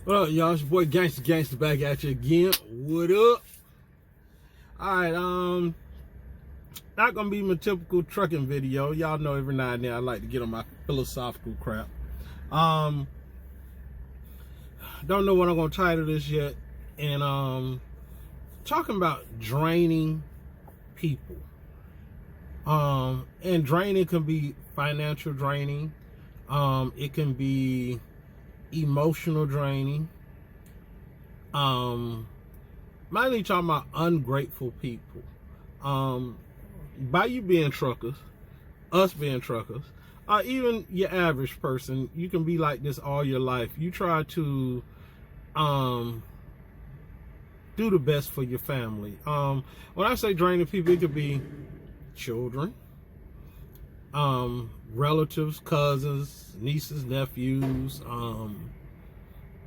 What up, y'all? It's your boy Gangsta back at you again. What up? Alright, not gonna be my typical trucking video. Y'all know every now and then I like to get on my philosophical crap. Don't know what I'm gonna title this yet. And talking about draining people. And draining can be financial draining. It can be emotional draining. Mainly talking about ungrateful people. By you being truckers, us being truckers, even your average person, you can be like this all your life. You try to do the best for your family. When I say draining people, it could be children, relatives, cousins, nieces, nephews.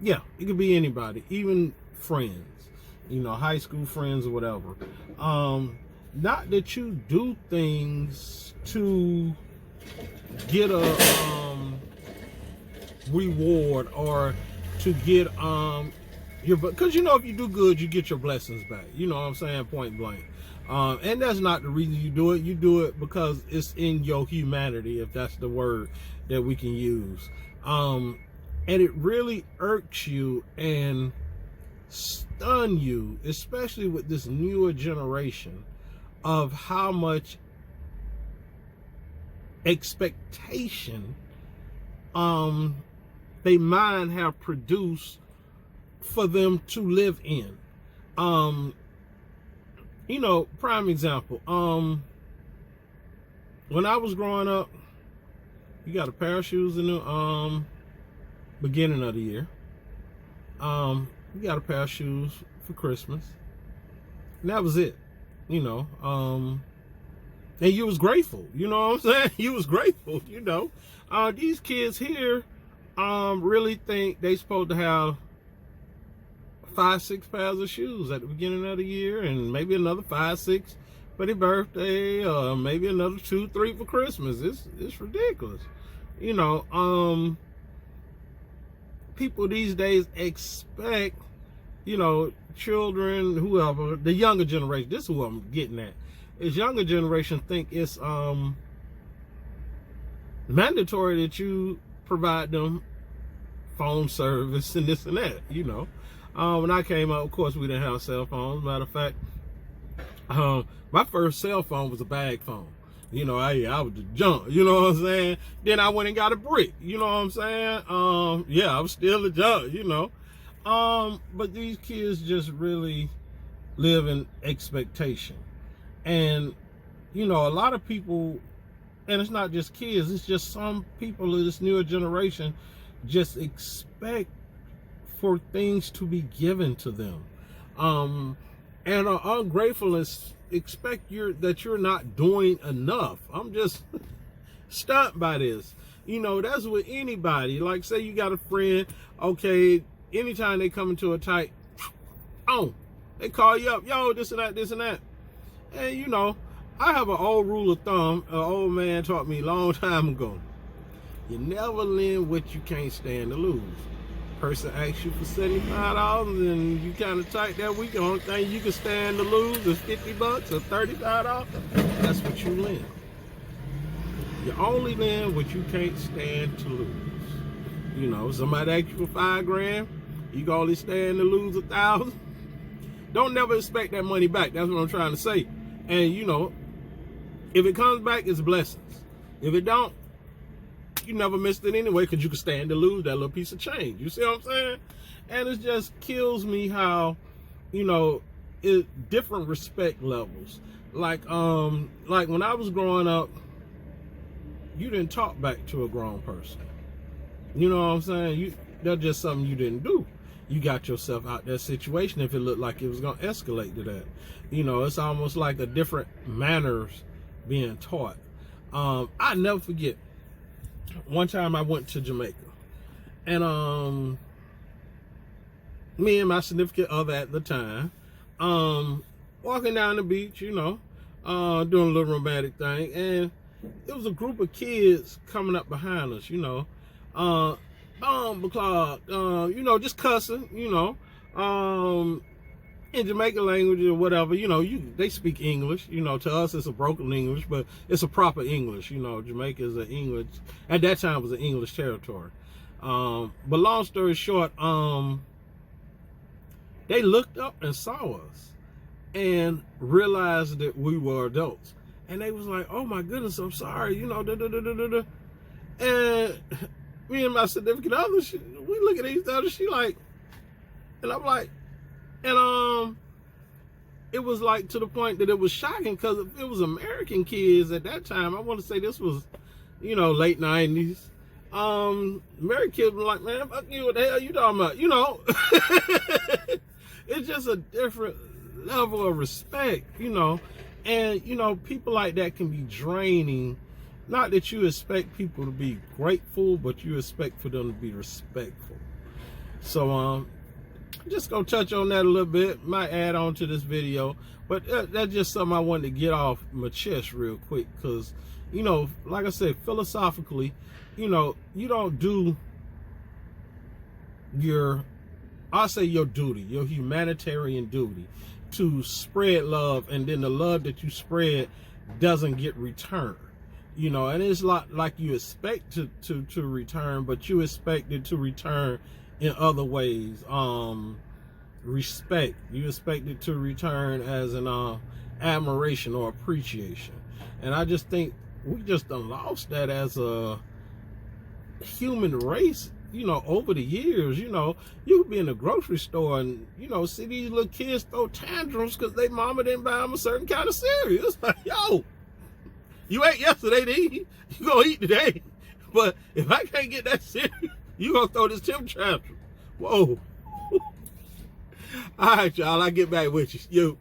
Yeah, it could be anybody, even friends, high school friends or whatever. Not that you do things to get a reward or to get because if you do good, you get your blessings back. You know what I'm saying? Point blank. And that's not the reason you do it. You do it because it's in your humanity, if that's the word that we can use. And it really irks you and stun you, especially with this newer generation, of how much expectation they mind have produced for them to live in. Prime example. When I was growing up, you got a pair of shoes in the beginning of the year. You got a pair of shoes for Christmas. And that was it. And you was grateful. You know what I'm saying? You was grateful, These kids here really think they supposed to have 5-6 pairs of shoes at the beginning of the year, and maybe another 5-6 for their birthday, or maybe another 2-3 for Christmas. It's ridiculous. People these days expect, children, whoever, the younger generation, this is who I'm getting at, is younger generation think it's mandatory that you provide them phone service and this and that, When I came up, of course, we didn't have cell phones. Matter of fact, my first cell phone was a bag phone. I was the junk, you know what I'm saying? Then I went and got a brick, you know what I'm saying? I was still a junk, But these kids just really live in expectation. And, a lot of people, and it's not just kids, it's just some people of this newer generation just expect for things to be given to them. And are ungrateful and expect that you're not doing enough. I'm just stunned by this. That's with anybody. Like, say you got a friend, okay, anytime they come into a tight, they call you up, yo, this and that, this and that. And I have an old rule of thumb, an old man taught me a long time ago. You never lend what you can't stand to lose. Person asks you for $75 and you kind of tight that week, the only thing you can stand to lose is $50 or $35. That's what you lend. You only lend what you can't stand to lose. Somebody asks you for $5,000, you can only stand to lose $1,000. Don't never expect that money back. That's what I'm trying to say. And if it comes back, it's blessings. If it don't, you never missed it anyway, because you can stand to lose that little piece of change. You see what I'm saying? And it just kills me how, different respect levels. Like when I was growing up, you didn't talk back to a grown person. You know what I'm saying? That's just something you didn't do. You got yourself out that situation if it looked like it was going to escalate to that. It's almost like a different manners being taught. I never forget. One time I went to Jamaica, and me and my significant other at the time, walking down the beach, doing a little romantic thing, and it was a group of kids coming up behind us, because, just cussing, in Jamaican language or whatever, they speak English. To us it's a broken English, but it's a proper English. Jamaica is an English, at that time was an English territory. But long story short, they looked up and saw us and realized that we were adults. And they was like, oh my goodness, I'm sorry, And me and my significant other, we look at each other, she like, and I'm like, and it was like to the point that it was shocking because it was American kids at that time. I want to say this was, late 90s. American kids were like, man, fuck you, what the hell you talking about? It's just a different level of respect, and people like that can be draining. Not that you expect people to be grateful, but you expect for them to be respectful. So just gonna touch on that a little bit, might add on to this video, but that's just something I wanted to get off my chest real quick, because like I said, philosophically, you don't do your duty, your humanitarian duty, to spread love, and then the love that you spread doesn't get returned. And it's like you expect to return, but you expect it to return in other ways. Respect, you expect it to return as an admiration or appreciation. And I just think we just done lost that as a human race, over the years. You could be in the grocery store and, see these little kids throw tantrums because they mama didn't buy them a certain kind of cereal. It's like, yo, you ate yesterday, then you gonna eat today. But if I can't get that cereal, you gonna throw this temper tantrum. Whoa. All right, y'all, I'll get back with you. Yo.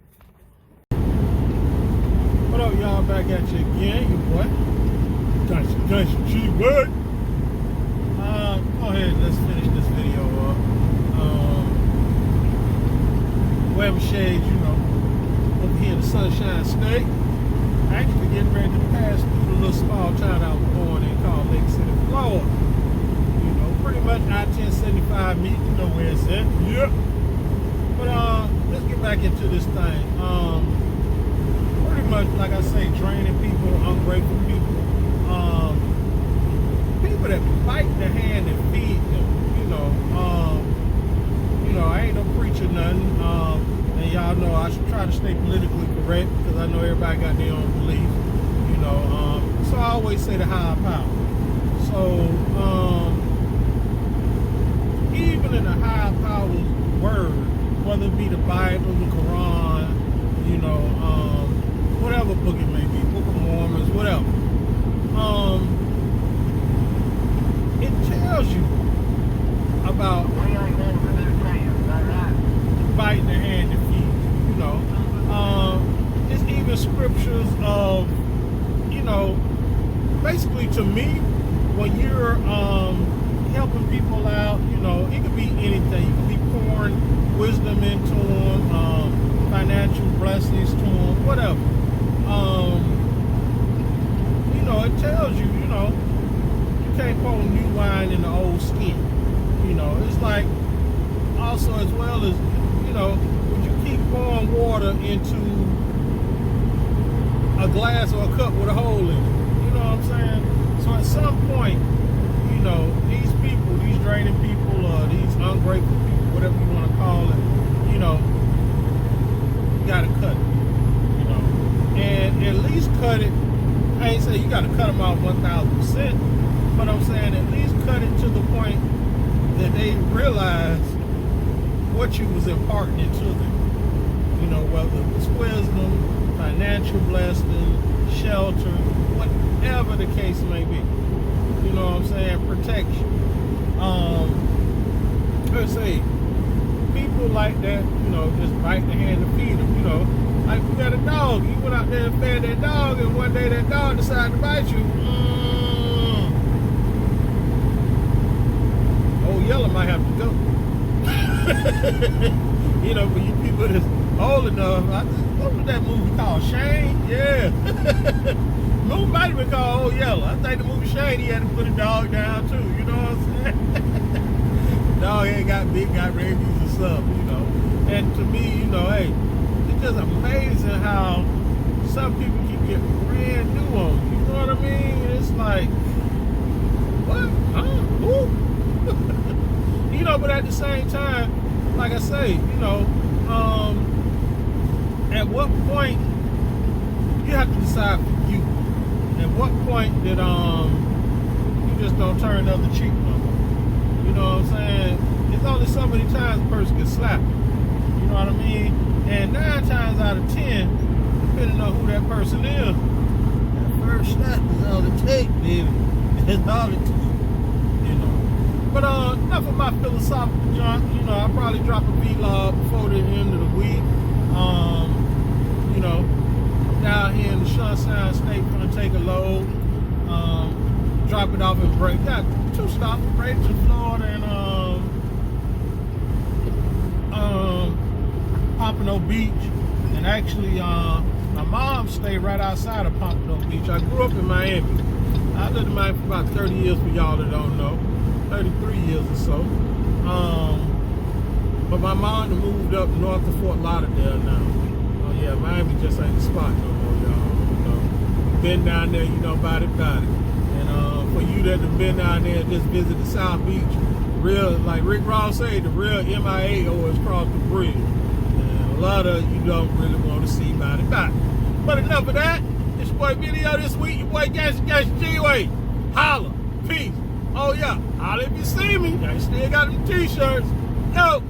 What up, y'all? Back at you again, your boy. Gangsta G, what? Go ahead, let's finish this video up. Wearing shades, over here in the Sunshine State. Actually getting ready to pass through the little small town I was born in called Lake City, Florida. Pretty much I-1075 meet, where it's at. Yep. But let's get back into this thing. Pretty much, like I say, draining people, ungrateful people. People that bite the hand and feed them. I ain't no preacher nothing. And y'all know I should try to stay politically correct because I know everybody got their own beliefs. So I always say the higher power. So even in the higher power's word, whether it be the Bible, the Quran, whatever book it may be, Book of Mormons, whatever, it tells you about biting the hand that feeds you. It's even scriptures of, basically to me, when you're helping people out, it could be anything. You could be pouring wisdom into them, financial blessings to them, whatever. It tells you, you can't pour new wine in the old skin. It's like, also as well as, would you keep pouring water into a glass or a cup with a hole in it? You know what I'm saying? So at some point, these people, these draining people, these ungrateful people, whatever you want to call it, you gotta cut it. And at least cut it. I ain't saying you gotta cut them off 1,000%, but I'm saying at least cut it to the point that they realize what you was imparting into them. Whether it's wisdom, financial blessing, shelter, whatever the case may be. You know what I'm saying? Protection. Let's say people like that, just bite the hand and feed them. Like we got a dog. You went out there and fed that dog, and one day that dog decided to bite you. Old Yellow might have to go. For you people that's old enough, what was that movie called? Shane? Yeah. Movie might have been called Old Yellow. I think the movie Shane, he had to put a dog down too. You know what I'm saying? got big, got rabies and stuff, you know. And to me, you know, hey, it's just amazing how some people can get brand new on you. You know what I mean? It's like, what? Huh? Who? You know, but at the same time, like I say, you know, at what point you have to decide for you. At what point that you just don't turn the other cheek no more. You know what I'm saying? It's only so many times a person can slap you. You know what I mean? And 9 times out of 10, depending on who that person is, that first slap is all it takes, baby. It's all it takes. You know. But enough of my philosophical junk. You know, I'll probably drop a vlog before the end of the week. You know, down here in the Sunshine State, gonna take a load, drop it off and break. Got 2 stops, Bradenton, Florida, and Pompano Beach. And actually, my mom stayed right outside of Pompano Beach. I grew up in Miami. I lived in Miami for about 30 years, for y'all that don't know, 33 years or so. But my mom moved up north of Fort Lauderdale now. Yeah, Miami just ain't the spot no more, y'all. You know, been down there, you know, about it. And for you that have been down there and just visit the South Beach, real, like Rick Ross said, the real MIA always cross the bridge. And a lot of you don't really want to see about it. But enough of that. It's your boy Video this week. Your boy Gangsta G-Way. Holla. Peace. Oh yeah. Holla if you see me. I still got them t-shirts. Yo.